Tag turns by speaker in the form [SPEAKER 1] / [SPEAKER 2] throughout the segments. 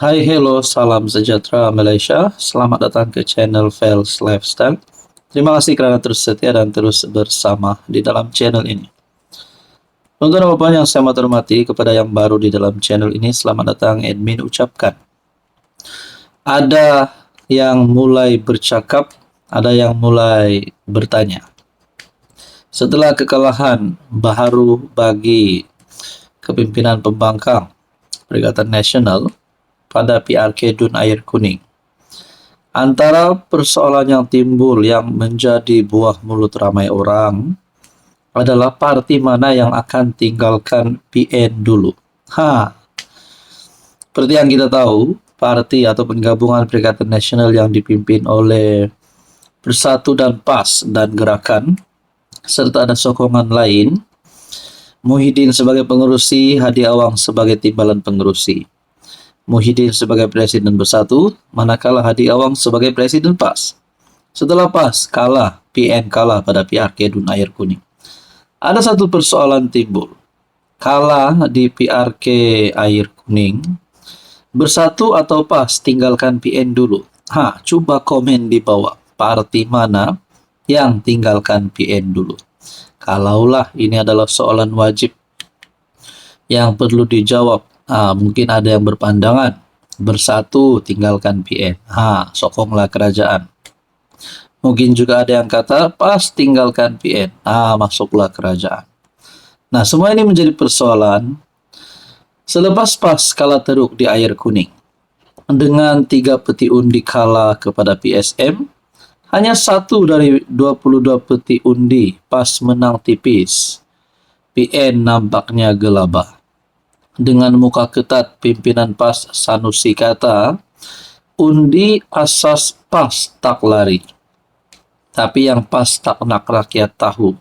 [SPEAKER 1] Hai, hello, salam sejahtera Malaysia. Selamat datang ke channel Fels Lifestyle. Terima kasih kerana terus setia dan terus bersama di dalam channel ini. Untuk apa yang saya hormati kepada yang baru di dalam channel ini, selamat datang admin ucapkan. Ada yang mulai bercakap, ada yang mulai bertanya. Setelah kekalahan baharu bagi kepimpinan pembangkang Perikatan Nasional pada PRK Dun Air Kuning, antara persoalan yang timbul yang menjadi buah mulut ramai orang adalah parti mana yang akan tinggalkan PN dulu. Seperti yang kita tahu, parti atau penggabungan Perikatan Nasional yang dipimpin oleh Bersatu dan PAS dan Gerakan, serta ada sokongan lain, Muhyiddin sebagai pengerusi, Hadi Awang sebagai timbalan pengerusi. Muhyiddin sebagai Presiden Bersatu, manakala Hadi Awang sebagai Presiden PAS. Setelah PAS kalah, PN kalah pada PRK Dun Air Kuning. Ada satu persoalan timbul. Kalah di PRK Air Kuning, Bersatu atau PAS tinggalkan PN dulu. Coba komen di bawah, parti mana yang tinggalkan PN dulu. Kalaulah ini adalah soalan wajib yang perlu dijawab, mungkin ada yang berpandangan Bersatu tinggalkan PN, sokonglah kerajaan. Mungkin juga ada yang kata PAS tinggalkan PN, masuklah kerajaan. Nah, semua ini menjadi persoalan selepas PAS kalah teruk di Air Kuning dengan 3 peti undi kalah kepada PSM. Hanya 1 dari 22 peti undi PAS menang tipis. PN nampaknya gelabah. Dengan muka ketat, pimpinan PAS Sanusi kata, undi asas PAS tak lari. Tapi yang PAS tak nak rakyat tahu,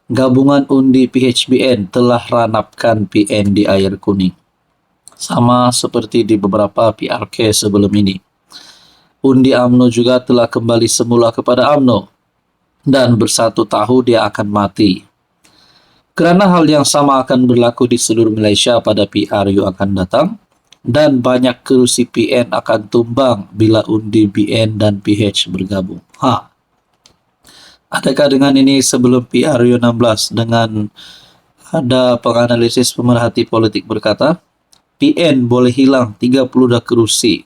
[SPEAKER 1] gabungan undi PHBN telah ranapkan PN di Air Kuning. Sama seperti di beberapa PRK sebelum ini. Undi UMNO juga telah kembali semula kepada UMNO dan Bersatu tahu dia akan mati. Kerana hal yang sama akan berlaku di seluruh Malaysia pada PRU akan datang dan banyak kerusi PN akan tumbang bila undi BN dan PH bergabung. Adakah dengan ini sebelum PRU 16 dengan ada penganalisis pemerhati politik berkata, PN boleh hilang 32 kerusi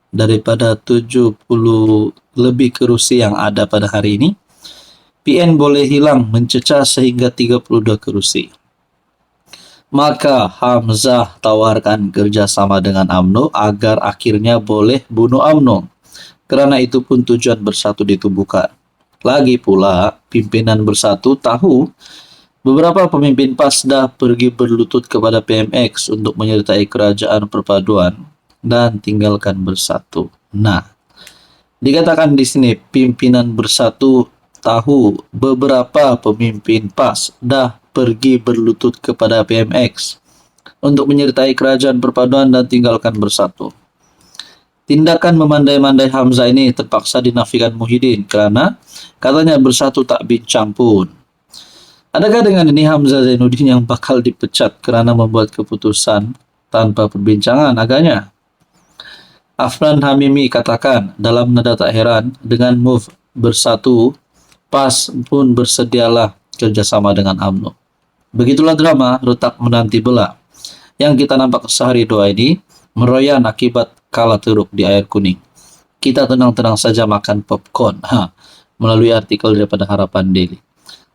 [SPEAKER 1] daripada 70 lebih kerusi yang ada pada hari ini. PN boleh hilang mencecah sehingga 32 kerusi. Maka Hamzah tawarkan kerjasama dengan UMNO agar akhirnya boleh bunuh UMNO. Kerana itu pun tujuan Bersatu ditubuhkan. Lagi pula, pimpinan Bersatu tahu beberapa pemimpin PAS dah pergi berlutut kepada PMX untuk menyertai kerajaan perpaduan dan tinggalkan Bersatu. Nah, dikatakan di sini pimpinan Bersatu tahu beberapa pemimpin PAS dah pergi berlutut kepada PMX untuk menyertai kerajaan perpaduan dan tinggalkan Bersatu. Tindakan memandai-mandai Hamzah ini terpaksa dinafikan Muhyiddin kerana katanya Bersatu tak bincang pun. Adakah dengan ini Hamzah Zainuddin yang bakal dipecat kerana membuat keputusan tanpa perbincangan agaknya? Afnan Hamimi katakan dalam nada tak heran dengan move Bersatu, PAS pun bersedialah kerjasama dengan UMNO. Begitulah drama retak menanti belah yang kita nampak sehari dua ini meroyan akibat kalah teruk di Air Kuning. Kita tenang-tenang saja makan popcorn melalui artikel daripada Harapan Daily.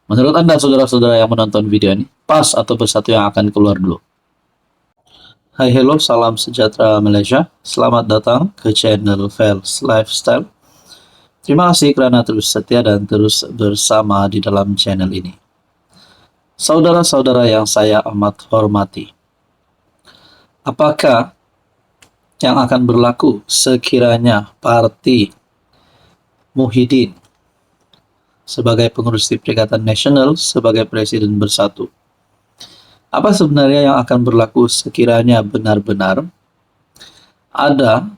[SPEAKER 1] Menurut Anda saudara-saudara yang menonton video ini, PAS atau Bersatu yang akan keluar dulu? Hai, hello, salam sejahtera Malaysia. Selamat datang ke channel Fels Lifestyle. Terima kasih kerana terus setia dan terus bersama di dalam channel ini. Saudara-saudara yang saya amat hormati, apakah yang akan berlaku sekiranya parti Muhyiddin sebagai pengerusi Perikatan Nasional sebagai Presiden Bersatu? Apa sebenarnya yang akan berlaku sekiranya benar-benar ada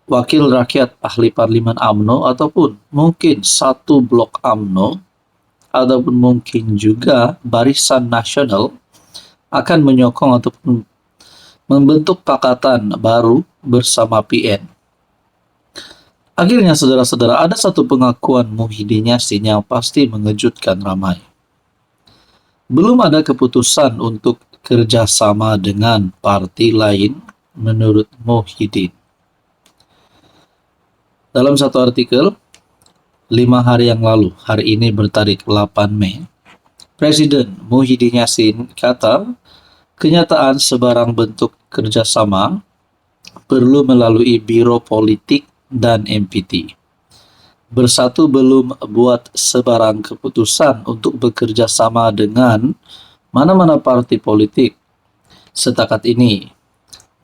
[SPEAKER 1] wakil rakyat ahli parlimen UMNO ataupun mungkin satu blok UMNO ataupun mungkin juga Barisan Nasional akan menyokong ataupun membentuk pakatan baru bersama PN. Akhirnya saudara-saudara, ada satu pengakuan Muhyiddin Yassin yang pasti mengejutkan ramai. Belum ada keputusan untuk kerjasama dengan parti lain menurut Muhyiddin. Dalam satu artikel, 5 hari yang lalu, hari ini bertarik 8 Mei, Presiden Muhyiddin Yassin kata, kenyataan sebarang bentuk kerjasama perlu melalui Biro Politik dan MPT. Bersatu belum buat sebarang keputusan untuk bekerja sama dengan mana-mana parti politik setakat ini.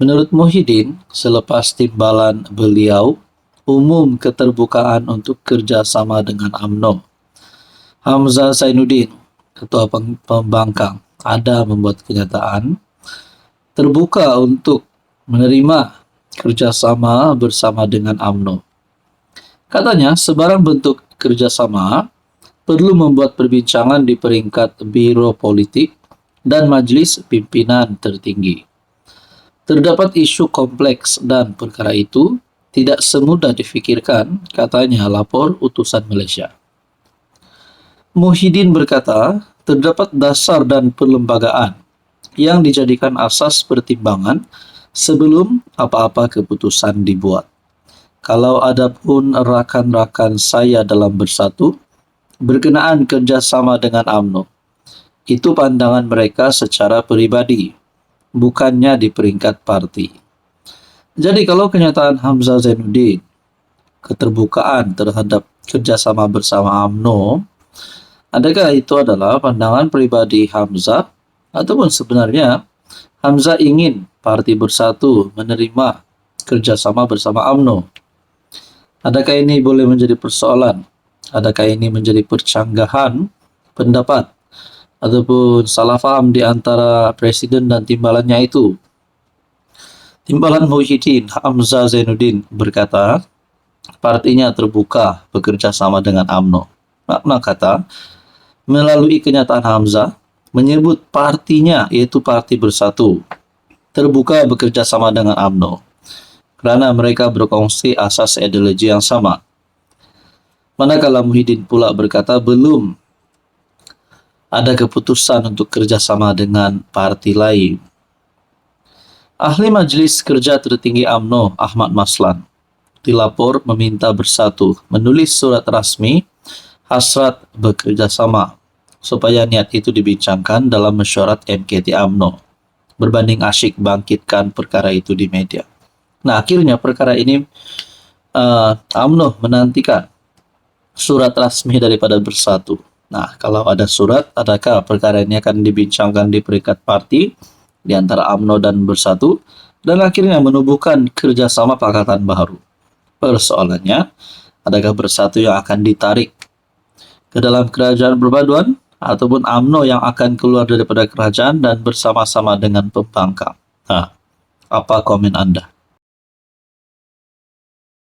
[SPEAKER 1] Menurut Muhyiddin, selepas timbalan beliau umum keterbukaan untuk kerjasama dengan UMNO, Hamzah Zainuddin, Ketua Pembangkang, ada membuat kenyataan terbuka untuk menerima kerjasama bersama dengan UMNO. Katanya, sebarang bentuk kerjasama perlu membuat perbincangan di peringkat Biro Politik dan Majelis Pimpinan Tertinggi. Terdapat isu kompleks dan perkara itu tidak semudah difikirkan, katanya lapor utusan Malaysia. Muhyiddin berkata, terdapat dasar dan perlembagaan yang dijadikan asas pertimbangan sebelum apa-apa keputusan dibuat. Kalau ada pun rakan-rakan saya dalam bersatu berkenaan kerjasama dengan UMNO, itu pandangan mereka secara pribadi, bukannya di peringkat parti. Jadi kalau kenyataan Hamzah Zainuddin, keterbukaan terhadap kerjasama bersama UMNO, adakah itu adalah pandangan pribadi Hamzah, ataupun sebenarnya Hamzah ingin parti bersatu menerima kerjasama bersama UMNO? Adakah ini boleh menjadi persoalan? Adakah ini menjadi percanggahan pendapat ataupun salah faham di antara presiden dan timbalannya itu? Timbalan Muhyiddin, Hamzah Zainuddin, berkata partinya terbuka bekerja sama dengan UMNO. Makna kata, melalui kenyataan Hamzah, menyebut partinya, yaitu Parti Bersatu, terbuka bekerja sama dengan UMNO, kerana mereka berkongsi asas ideologi yang sama. Manakala Muhyiddin pula berkata belum ada keputusan untuk kerjasama dengan parti lain. Ahli Majlis Kerja Tertinggi UMNO, Ahmad Maslan, dilapor meminta bersatu menulis surat rasmi hasrat bekerja sama supaya niat itu dibincangkan dalam mesyuarat MKT UMNO, berbanding asyik bangkitkan perkara itu di media. Nah, akhirnya perkara ini UMNO menantikan surat rasmi daripada bersatu. Nah, kalau ada surat, adakah perkara ini akan dibincangkan di peringkat parti di antara UMNO dan bersatu, dan akhirnya menubuhkan kerjasama pakatan baru. Persoalannya, adakah bersatu yang akan ditarik ke dalam kerajaan perpaduan, ataupun UMNO yang akan keluar daripada kerajaan dan bersama-sama dengan pembangkang? Nah, apa komen Anda?